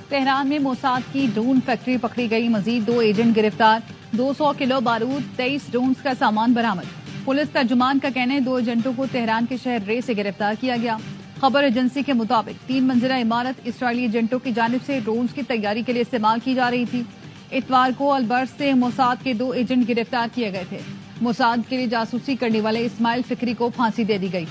Tehran میں Mossad کی drone factory پکڑی گئی، مزید 2 ایجنٹ گرفتار، 200 کلو بارود، 23 ڈرونز کا سامان برآمد۔ پولیس ترجمان کا کہنا ہے 2 ایجنٹوں کو تہران کے شہر رے سے گرفتار کیا گیا۔ خبر ایجنسی کے مطابق 3 منزلہ عمارت اسرائیلی ایجنٹوں کی جانب سے ڈرونز کی تیاری کے لیے استعمال کی جا رہی تھی۔ اتوار کو البرز سے موساد کے 2 ایجنٹ گرفتار کیے گئے تھے۔ موساد کے لیے جاسوسی کرنے والے اسماعیل فکری کو پھانسی دے دی گئی۔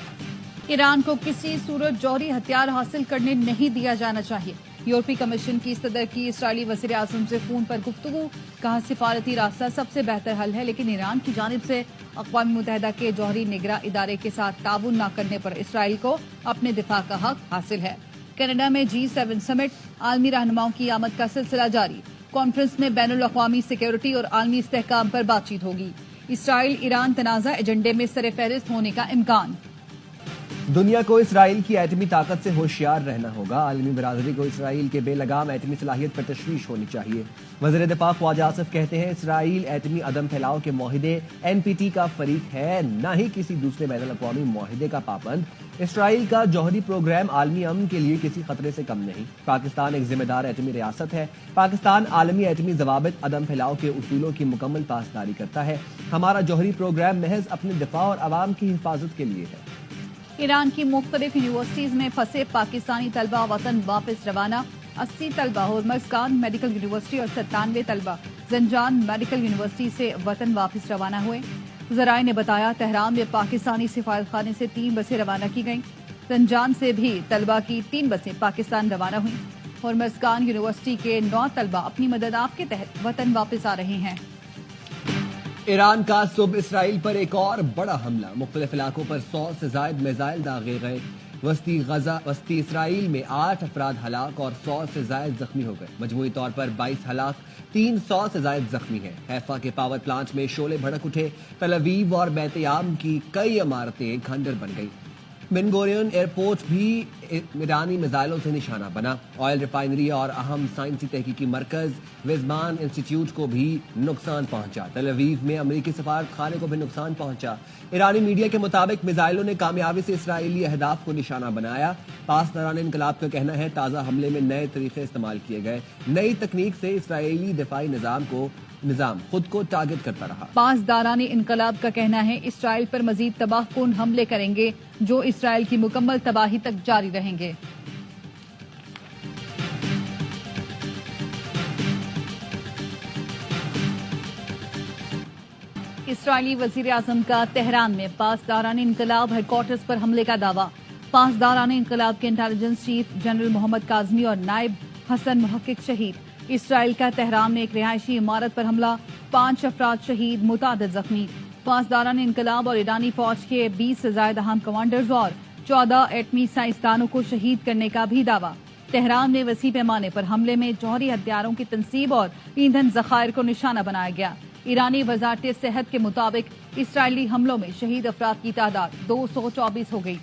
ایران کو کسی صورت جوہری ہتھیار حاصل کرنے نہیں دیا جانا چاہیے۔ یورپی کمیشن کی صدر کی اسرائیلی وزیر اعظم سے فون پر گفتگو، کہا سفارتی راستہ سب سے بہتر حل ہے، لیکن ایران کی جانب سے اقوام متحدہ کے جوہری نگراں ادارے کے ساتھ تعاون نہ کرنے پر اسرائیل کو اپنے دفاع کا حق حاصل ہے۔ کینیڈا میں G7 سمٹ، عالمی رہنماؤں کی آمد کا سلسلہ جاری۔ کانفرنس میں بین الاقوامی سیکیورٹی اور عالمی استحکام پر بات چیت ہوگی۔ اسرائیل ایران تنازع ایجنڈے میں سر فہرست ہونے کا امکان۔ دنیا کو اسرائیل کی ایٹمی طاقت سے ہوشیار رہنا ہوگا۔ عالمی برادری کو اسرائیل کے بے لگام ایٹمی صلاحیت پر تشویش ہونی چاہیے۔ وزیر دفاع خواجہ آصف کہتے ہیں اسرائیل ایٹمی عدم پھیلاؤ کے معاہدے NPT کا فریق ہے، نہ ہی کسی دوسرے بین الاقوامی معاہدے کا پابند۔ اسرائیل کا جوہری پروگرام عالمی امن کے لیے کسی خطرے سے کم نہیں۔ پاکستان ایک ذمہ دار ایٹمی ریاست ہے۔ پاکستان عالمی ایٹمی ضوابط عدم پھیلاؤ کے اصولوں کی مکمل پاسداری کرتا ہے۔ ہمارا جوہری پروگرام محض اپنے دفاع اور عوام کی حفاظت کے لیے ہے۔ ایران کی مختلف یونیورسٹیز میں پھنسے پاکستانی طلبہ وطن واپس روانہ۔ 80 طلبہ ہورمزگان میڈیکل یونیورسٹی اور 97 طلبہ زنجان میڈیکل یونیورسٹی سے وطن واپس روانہ ہوئے۔ ذرائع نے بتایا تہران میں پاکستانی سفارت خانے سے 3 بسیں روانہ کی گئیں۔ زنجان سے بھی طلبہ کی 3 بسیں پاکستان روانہ ہوئیں۔ ہورمزگان یونیورسٹی کے 9 طلبہ اپنی مدد آپ کے تحت وطن واپس آ رہے ہیں۔ ایران کا صبح اسرائیل پر ایک اور بڑا حملہ، مختلف علاقوں پر 100 سے زائد میزائل داغے گئے۔ وسطی اسرائیل میں 8 افراد ہلاک اور 100 سے زائد زخمی ہو گئے۔ مجموعی طور پر 22 ہلاک، 300 سے زائد زخمی ہیں۔ حیفا کے پاور پلانٹ میں شعلے بھڑک اٹھے۔ تل ابیب اور بیت یام کی کئی عمارتیں کھنڈر بن گئی۔ بن گورین ایئرپورٹ بھی ایرانی میزائلوں سے نشانہ بنا۔ آئل ریفائنری اور اہم سائنسی تحقیقی مرکز ویزمان انسٹی ٹیوٹ کو بھی نقصان پہنچا۔ تل ابیب میں امریکی سفارت خانے کو بھی نقصان پہنچا۔ ایرانی میڈیا کے مطابق میزائلوں نے کامیابی سے اسرائیلی اہداف کو نشانہ بنایا۔ پاسداران انقلاب کا کہنا ہے تازہ حملے میں نئے طریقے استعمال کیے گئے۔ نئی تکنیک سے اسرائیلی دفاعی نظام خود کو ٹارگٹ کرتا رہا۔ پاسداران انقلاب کا کہنا ہے اسرائیل پر مزید تباہ کن حملے کریں گے جو اسرائیل کی مکمل تباہی تک جاری رہیں گے۔ اسرائیلی وزیر اعظم کا تہران میں پاسداران انقلاب ہیڈ کوارٹرز پر حملے کا دعویٰ۔ پاسداران انقلاب کے انٹیلیجنس چیف جنرل محمد کاظمی اور نائب حسن محقق شہید۔ اسرائیل کا تہران میں ایک رہائشی عمارت پر حملہ، 5 افراد شہید، متعدد زخمی۔ پاسداران انقلاب اور ایرانی فوج کے 20 سے زائد اہم کمانڈرز اور 14 ایٹمی سائنسدانوں کو شہید کرنے کا بھی دعویٰ۔ تہران میں وسیع پیمانے پر حملے میں جوہری ہتھیاروں کی تنصیب اور ایندھن ذخائر کو نشانہ بنایا گیا۔ ایرانی وزارت صحت کے مطابق اسرائیلی حملوں میں شہید افراد کی تعداد 224 ہو گئی۔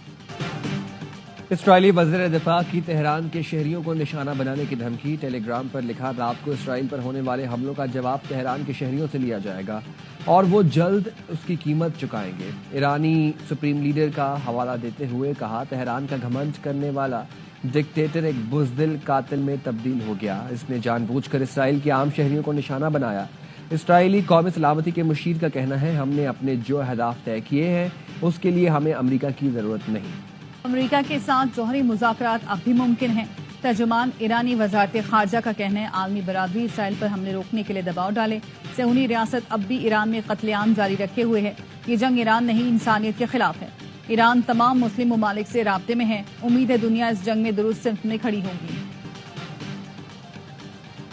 اسرائیلی وزیر دفاع کی تہران کے شہریوں کو نشانہ بنانے کی دھمکی۔ ٹیلی گرام پر لکھا رات کو اسرائیل پر ہونے والے حملوں کا جواب تہران کے شہریوں سے لیا جائے گا اور وہ جلد اس کی قیمت چکائیں گے۔ ایرانی سپریم لیڈر کا حوالہ دیتے ہوئے کہا تہران کا گھمنڈ کرنے والا ڈکٹیٹر ایک بزدل قاتل میں تبدیل ہو گیا۔ اس نے جان بوجھ کر اسرائیل کے عام شہریوں کو نشانہ بنایا۔ اسرائیلی قومی سلامتی کے مشیر کا کہنا ہے ہم نے اپنے جو اہداف طے کیے ہیں اس کے لیے ہمیں امریکہ کی ضرورت نہیں۔ امریکہ کے ساتھ جوہری مذاکرات اب بھی ممکن ہیں۔ ترجمان ایرانی وزارت خارجہ کا کہنا ہے عالمی برادری اسرائیل پر حملے روکنے کے لیے دباؤ ڈالے۔ صہیونی ریاست اب بھی ایران میں قتل عام جاری رکھے ہوئے ہے۔ یہ جنگ ایران نہیں انسانیت کے خلاف ہے۔ ایران تمام مسلم ممالک سے رابطے میں ہے۔ امید ہے دنیا اس جنگ میں درست صف میں کھڑی ہوگی۔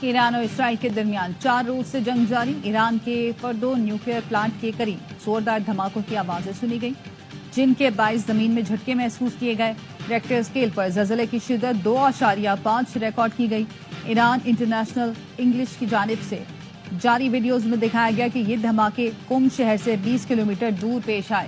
ایران اور اسرائیل کے درمیان 4 روز سے جنگ جاری۔ ایران کے فردو نیوکلیئر پلانٹ کے قریب زوردار دھماکوں کی آوازیں سنی گئی جن کے باعث زمین میں جھٹکے محسوس کیے گئے۔ ریکٹر اسکیل پر زلزلے کی شدت 2.5 ریکارڈ کی گئی۔ ایران انٹرنیشنل انگلش کی جانب سے جاری ویڈیوز میں دکھایا گیا کہ یہ دھماکے قم شہر سے 20 کلومیٹر دور پیش آئے۔